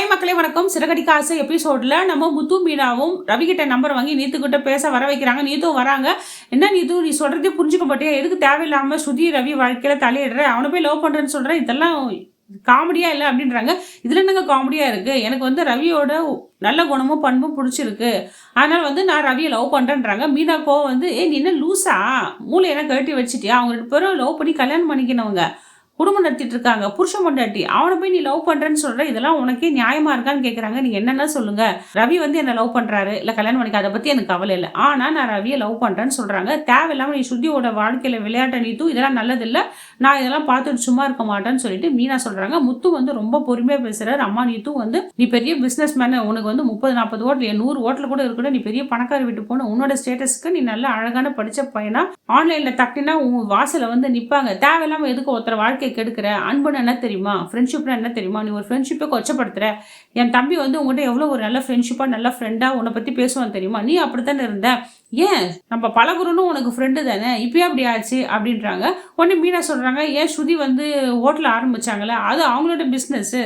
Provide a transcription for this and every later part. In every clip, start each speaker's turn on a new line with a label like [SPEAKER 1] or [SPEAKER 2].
[SPEAKER 1] Hi மக்களே, வணக்கம். சிறகடிக்க ஆசை எபிசோட்ல நம்ம முத்து மீனாவும் ரவி கிட்ட நம்பர் வாங்கி நீத்து கிட்ட பேச வர வைக்கிறாங்க. நீத்தும் வராங்க. என்ன நீத்து, நீ சொல்றதே புரிஞ்சுக்க மாட்டியா? எதுக்கு தேவையில்லாம சுதி ரவி வாழ்க்கையில தலையிடுற? அவனை போய் லவ் பண்றேன்னு சொல்றேன். இதெல்லாம் காமெடியா இல்லை அப்படின்றாங்க. இதுல என்னங்க காமெடியா இருக்கு? எனக்கு வந்து ரவியோட நல்ல குணமும் பண்பும் பிடிச்சிருக்கு. அதனால வந்து நான் ரவியை லவ் பண்றேன்றாங்க. மீனா கோவம் வந்து, நீ என்ன லூசா? மூளையெல்லாம் கழட்டி வச்சுட்டியா? அவங்க 2 பேரும் லவ் பண்ணி கல்யாணம் பண்ணிக்கினவங்க, குடும்பம் நடத்திட்டு இருக்காங்க, புருஷன் பொண்டாட்டி. அவனை போய் நீ லவ் பண்றேன்னு சொல்ற, இதெல்லாம் உனக்கே நியாயமா இருக்கான்னு கேக்குறாங்க. நீங்க என்னன்னா சொல்லுங்க. ரவி வந்து என்ன லவ் பண்றாரு, இல்ல கல்யாணம் பண்ணிக்க, அதை பத்தி எனக்கு கவலை இல்லை. ஆனா நான் ரவியை லவ் பண்றேன்னு சொல்றாங்க. தேவையில்லாம நீ சுத்தியோட வாழ்க்கையில விளையாட்ட நீத்தும் இதெல்லாம் நல்லது இல்ல. நான் இதெல்லாம் பார்த்துட்டு சும்மா இருக்க மாட்டேன்னு சொல்லிட்டு மீனா சொல்றாங்க. முத்து வந்து ரொம்ப பொறுமையா பேசுறாரு. அம்மா நீத்து வந்து, நீ பெரிய பிசினஸ் மேன், உனக்கு வந்து 30-40 ஓட்டல் 100 ஓட்டல் கூட இருக்கணும், நீ பெரிய பணக்கார வீட்டு போன, உன்னோட ஸ்டேட்டஸ்க்கு நீ நல்ல அழகான படிச்ச பையனா ஆன்லைன்ல தட்டினா உன் வாசல வந்து நிப்பாங்க. தேவையில்லாம எதுக்கு ஒருத்தர் வாழ்க்கை கெடுக்கிற? அன்புன்னு என்ன தெரியுமா? ஃப்ரெண்ட்ஷிப்னா என்ன தெரியுமா? நீ ஒரு ஃப்ரெண்ட்ஷிப்பை கொச்சப்படுத்துற. என் தம்பி வந்து உங்ககிட்ட எவ்வளவு ஒரு நல்ல ஃப்ரெண்ட்ஷிப்பா நல்ல ஃப்ரெண்டா உன்னை பத்தி பேசுவான் தெரியுமா? நீ அப்படித்தானே இருந்த. ஏன் நம்ம பழகுறோன்னு உனக்கு ஃப்ரெண்டு தானே, இப்பயே அப்படி ஆச்சு அப்படின்றாங்க. உடனே மீனா சொல்றாங்க, ஏன் ஸ்ருதி வந்து ஹோட்டல் ஆரம்பிச்சாங்களே, அது அவங்களோட பிஸ்னஸ்,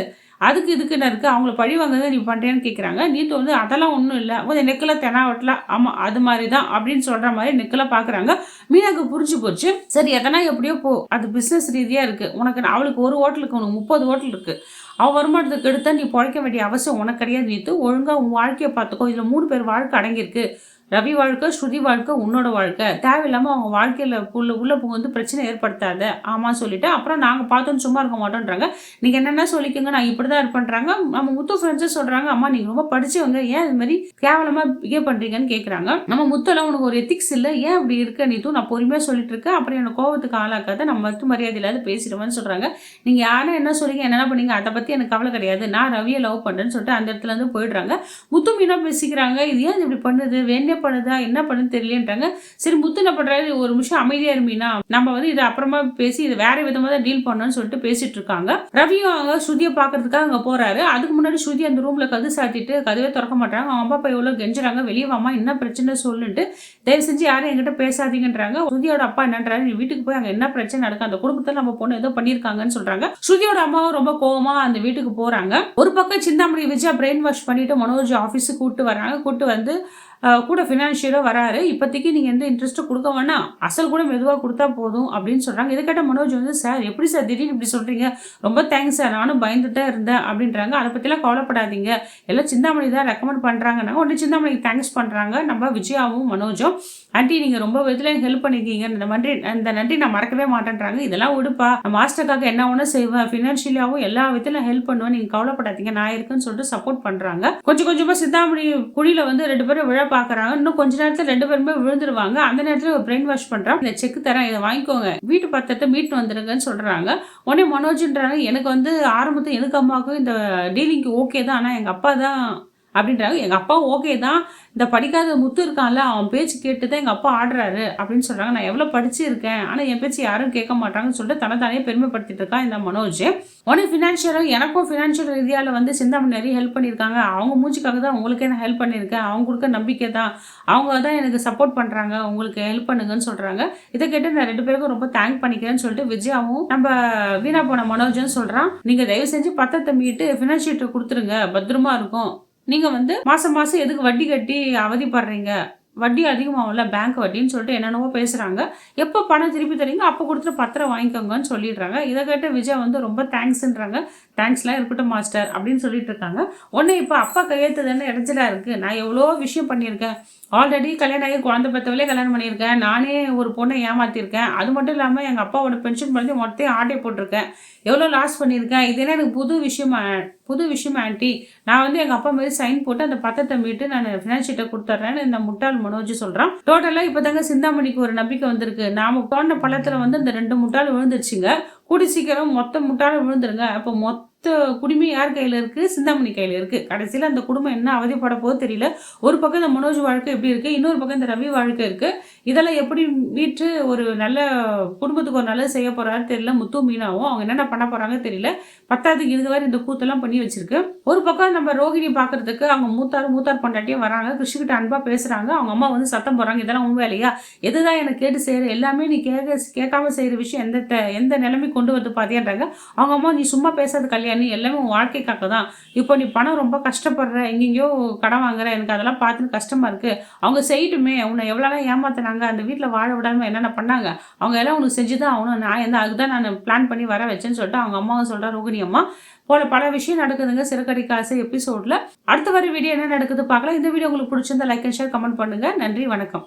[SPEAKER 1] அதுக்கு இதுக்குன்னு இருக்கு, அவங்கள பழி வாங்குறத நீ பண்றேன்னு கேட்குறாங்க. நீத்து வந்து அதெல்லாம் ஒன்றும் இல்லை, கொஞ்சம் நெக்கில் தெனாவட்டல, ஆமாம் அது மாதிரி தான் அப்படின்னு சொல்ற மாதிரி நெக்கில் பார்க்குறாங்க. மீனாக்கு புரிஞ்சு போச்சு. சரி எதனா எப்படியோ போ, அது பிஸ்னஸ் ரீதியாக இருக்கு. உனக்கு அவளுக்கு ஒரு ஹோட்டலுக்கு உனக்கு 30 ஹோட்டல் இருக்கு. அவள் வருமானத்துக்கு எடுத்தா நீ பிழைக்க வேண்டிய அவசியம் உனக்கு கிடையாது. நீத்து ஒழுங்கா உன் வாழ்க்கையை பார்த்துக்கோ. இதில் 3 பேர் வாழ்க்கை அடங்கியிருக்கு. ரவி வாழ்க்கை, ஸ்ருதி வாழ்க்கை, உன்னோட வாழ்க்கை. தேவையில்லாமல் அவங்க வாழ்க்கையில் உள்ள புகுந்து பிரச்சனை ஏற்படுத்தாத. ஆமாம் சொல்லிட்டு அப்புறம் நாங்கள் பார்த்தோன்னு சும்மா இருக்க மாட்டோன்றாங்க. நீங்கள் என்னென்ன சொல்லிக்கோங்க, நான் இப்படி தான் இருப்பேன்றாங்க. நம்ம முத்து ஃப்ரெண்ட்ஸே சொல்கிறாங்க, அம்மா நீங்கள் ரொம்ப படிச்சவங்க, ஏன் இது மாதிரி கேவலமாக பிஹேவ் பண்ணுறீங்கன்னு கேட்குறாங்க. நம்ம முத்தெல்லாம் உனக்கு ஒரு எத்திக்ஸ் இல்லை, ஏன் அப்படி இருக்க நீத்தும், நான் பொறுமையாக சொல்லிட்டு இருக்கேன், அப்புறம் என்னோட கோவத்துக்கு ஆளாக்காத, நம்ம மத்து மரியாதை இல்லாத பேசிடுவேன்னு சொல்கிறாங்க. நீங்கள் யாரும் என்ன சொல்லிங்க, என்னென்ன பண்ணீங்க, அதை பற்றி எனக்கு கவலை கிடையாது, நான் ரவியை லவ் பண்ணுறேன்னு சொல்லிட்டு அந்த இடத்துல இருந்து போயிடுறாங்க. முத்து மீனா பேசிக்கிறாங்க. இது ஏன் இப்படி பண்ணுது, வேணே பண்ணுதா, என்ன பண்ணுன்னு தெரியலன்றாங்க. சரி முத்து என்ன பண்றாரு, ஒரு நிமிஷம் அமைதியா இருமீனா, நம்ம வந்து இதை அப்புறமா பேசி இதை வேற விதமா தான் டீல் பண்ணணும்னு சொல்லிட்டு பேசிட்டு இருக்காங்க. ரவியும் அங்க ஸ்ருதியை பாக்குறதுக்காக அங்க போறாரு. அதுக்கு முன்னாடி ஸ்ருதி அந்த ரூம்ல கது சாத்திட்டு கதவே திறக்க மாட்டாங்க. அவங்க அம்மா அப்பா எவ்வளவு கெஞ்சுறாங்க, வெளியே வாமா, என்ன பிரச்சனை சொல்லுன்ட்டு. தயவு செஞ்சு யாரும் என்கிட்ட பேசாதீங்கன்றாங்க. ஸ்ருதியோட அப்பா என்னன்றாரு, நீ வீட்டுக்கு போய் அங்க என்ன பிரச்சனை நடக்கும், அந்த குடும்பத்துல நம்ம பொண்ணு ஏதோ பண்ணிருக்காங்கன்னு சொல்றாங்க. ஸ்ருதியோட அம்மாவும் ரொம்ப கோவமா அந்த வீட்டுக்கு போறாங்க. ஒரு பக்கம் சிந்தாமணி விஜயா பிரெயின் வாஷ் பண்ணிட்டு மனோஜ் ஆபீஸுக்கு கூட்டு வராங்க. கூட்டு வந்து கூட ஃபினான்ஷியலாக வராரு. இப்போதைக்கு நீங்கள் எந்த இன்ட்ரெஸ்ட்டும் கொடுக்க வேணாம், அசல் கூட மெதுவாக கொடுத்தா போதும் அப்படின்னு சொல்கிறாங்க. இதை கேட்ட மனோஜ் வந்து, சார் எப்படி சார் திடீர்னு இப்படி சொல்கிறீங்க, ரொம்ப தேங்க்ஸ் சார், நானும் பயந்துட்டே இருந்தேன் அப்படின்றாங்க. அதை பற்றிலாம் கவலைப்படாதீங்க, எல்லாம் சிந்தாமணி தான் ரெக்கமெண்ட் பண்ணுறாங்கன்னா உடனே சிந்தாமணிக்கு தேங்க்ஸ் பண்ணுறாங்க நம்ம விஜயாவும் மனோஜும். ஆண்டி நீங்கள் ரொம்ப விதத்தில் ஹெல்ப் பண்ணிருக்கீங்க, இந்த நன்றி நான் மறக்கவே மாட்டேன்றாங்க. இதெல்லாம் விடுப்பா, நான் மாஸ்டருக்காக என்ன ஒன்று செய்வேன், ஃபினான்ஷியலாகவும் எல்லா விதத்திலும் ஹெல்ப் பண்ணுவேன், நீங்கள் கவலைப்படாதீங்க, நான் இருக்குன்னு சொல்லிட்டு சப்போர்ட் பண்ணுறாங்க. கொஞ்சம் கொஞ்சமாக சிந்தாமணி குழியில் வந்து 2 பேரும் விழ பாக்குறாங்க. இன்னும் கொஞ்ச நேரத்துல 2 பேருமே விழுந்துருவாங்க. அந்த நேரத்துல ஒரு பிரெயின் வாஷ் பண்றான், இந்த செக் தரேன், இதை வாங்கிக்கோங்க, வீட்டு பத்திரத்தை மீட்டு வந்துருங்கன்னு சொல்றாங்க. உடனே மனோஜ்ன்றாங்க, எனக்கு வந்து ஆரம்பத்துல எனக்கு அம்மாவுக்கும் இந்த டீலிங்க்கு ஓகே தான், ஆனா எங்க அப்பா தான் அப்படின்றாங்க. எங்க அப்பா ஓகே தான், இந்த படிக்காத முத்து இருக்கான்ல, அவன் பேச்சு கேட்டு தான் எங்க அப்பா ஆடுறாரு அப்படின்னு சொல்றாங்க. நான் எவ்வளவு படிச்சு இருக்கேன், ஆனா என் பேச்சு யாரும் கேட்க மாட்டாங்கன்னு சொல்லிட்டு தனத்தானே பெருமைப்படுத்திட்டு இருக்கான் இந்த மனோஜ். உடனே ஃபினான்ஷியலும் எனக்கும் ஃபினான்ஷியல் ரீதியால வந்து சிந்தாமணி நிறைய ஹெல்ப் பண்ணியிருக்காங்க, அவங்க மூச்சுக்காக தான் உங்களுக்கே நான் ஹெல்ப் பண்ணியிருக்கேன், அவங்க கொடுக்க நம்பிக்கை தான், அவங்க தான் எனக்கு சப்போர்ட் பண்றாங்க, உங்களுக்கு ஹெல்ப் பண்ணுங்கன்னு சொல்றாங்க. இதை கேட்டு நான் 2 பேருக்கும் ரொம்ப தேங்க் பண்ணிக்கிறேன்னு சொல்லிட்டு விஜயாவும் நம்ம வீணா போன மனோஜ்னு சொல்றான். நீங்க தயவு செஞ்சு பத்திரத்தை மீட்டு ஃபினான்ஷியல் கொடுத்துருங்க, பத்திரமா இருக்கும். நீங்க வந்து மாசம் மாசம் எதுக்கு வட்டி கட்டி அவதிப்படுறீங்க, வட்டி அதிகமாகல பேங்க் வட்டின்னு சொல்லிட்டு என்னென்னவோ பேசுறாங்க. எப்போ பணம் திருப்பி தரீங்க அப்போ கொடுத்துட்டு பத்திரம் வாங்கிக்கோங்கன்னு சொல்லிடுறாங்க. இதை கேட்ட விஜய் வந்து ரொம்ப தேங்க்ஸ்ன்றாங்க. தேங்க்ஸ்லாம் இருக்கட்டும் மாஸ்டர் அப்படின்னு சொல்லிட்டு இருக்காங்க. ஒன்று இப்போ அப்பா கையெழுத்து தானே இடைஞ்சலா இருக்கு, நான் எவ்வளோ விஷயம் பண்ணியிருக்கேன், ஆல்ரெடி கல்யாணம் ஆகி குழந்தை பெற்றவளே கல்யாணம் பண்ணியிருக்கேன், நானே ஒரு பொண்ணை ஏமாத்திருக்கேன், அது மட்டும் இல்லாமல் எங்கள் அப்பாவோட பென்ஷன் பண்ணி மொத்தத்தையும் ஆட்டை போட்டிருக்கேன், எவ்வளோ லாஸ் பண்ணியிருக்கேன், இதெல்லாம் எனக்கு புது விஷயம் ஆண்டி, நான் வந்து எங்கள் அப்பா மாதிரி சைன் போட்டு அந்த பத்திரத்தை மீட்டு நான் ஃபினான்ஷியல்ட்ட கொடுத்துட்றேன்னு இந்த முட்டாள் மனோஜ் சொல்கிறான். டோட்டலாக இப்போ தாங்க சிந்தாமணிக்கு ஒரு நம்பிக்கை வந்திருக்கு. நாம போன பழத்தில் வந்து இந்த 2 முட்டாள் விழுந்துருச்சுங்க, கூடி சீக்கிரம் மொத்த முட்டாள் விழுந்துருங்க. அப்போ மொத்த குடும்பம் யார் கையில இருக்கு, சிந்தாமணி கையில இருக்கு. கடைசியில அந்த குடும்பம் என்ன அவதிப்பட போது தெரியல. ஒரு பக்கம் இந்த மனோஜ் வாழ்க்கை எப்படி இருக்கு, இன்னொரு பக்கம் இந்த ரவி வாழ்க்கை இருக்கு. இதெல்லாம் எப்படி மீட்டு ஒரு நல்ல குடும்பத்துக்கு ஒரு நல்லது செய்ய போறாரு தெரியல. முத்து மீனாவும் அவங்க என்னென்ன பண்ண போறாங்க தெரியல. பத்தாவதுக்கு இது வேற இந்த கூத்தெல்லாம் பண்ணி வச்சிருக்கு. ஒரு பக்கம் நம்ம ரோகிணி பாக்குறதுக்கு அவங்க மூத்தார் பொண்டாட்டியும் வராங்க. கிருஷ்ணகிட்ட அன்பா பேசுறாங்க. அவங்க அம்மா வந்து சத்தம் போடுறாங்க, இதெல்லாம் உன் வேலையா? எதுதான் எனக்கு கேட்டு செய்யற எல்லாமே நீ கேட்காம செய்யற விஷயம் எந்த நிலைமை கொண்டு வந்து பாத்தியான்றாங்க. அவங்க அம்மா, நீ சும்மா பேசாத கல்யாணி, எல்லாமே உன் வாழ்க்கைக்காக தான். இப்போ நீ பணம் ரொம்ப கஷ்டப்படுற, எங்கெங்கயோ கடன் வாங்குற, எனக்கு அதெல்லாம் பார்த்துன்னு கஷ்டமா இருக்கு. அவங்க செய்யட்டுமே, உன்னை எவ்வளவு ஏமாத்தினாங்க, அந்த வீட்டுல வாழ விடாம என்னென்ன பண்ணாங்க, அவங்க எல்லாம் உனக்கு செஞ்சுதான் ஆகணும். நான் அதுதான் நான் பிளான் பண்ணி வர வச்சேன்னு சொல்லிட்டு அவங்க அம்மாவும் சொல்றா ரோகிணி அம்மா. போல பல விஷயம் நடக்குதுங்க சிறுகடிக்க ஆசை எபிசோட்ல. அடுத்த வர வீடியோ என்ன நடக்குது பார்க்கலாம். இந்த வீடியோ உங்களுக்கு பிடிச்சிருந்தா லைக் அண்ட் ஷேர் கமெண்ட் பண்ணுங்க. நன்றி, வணக்கம்.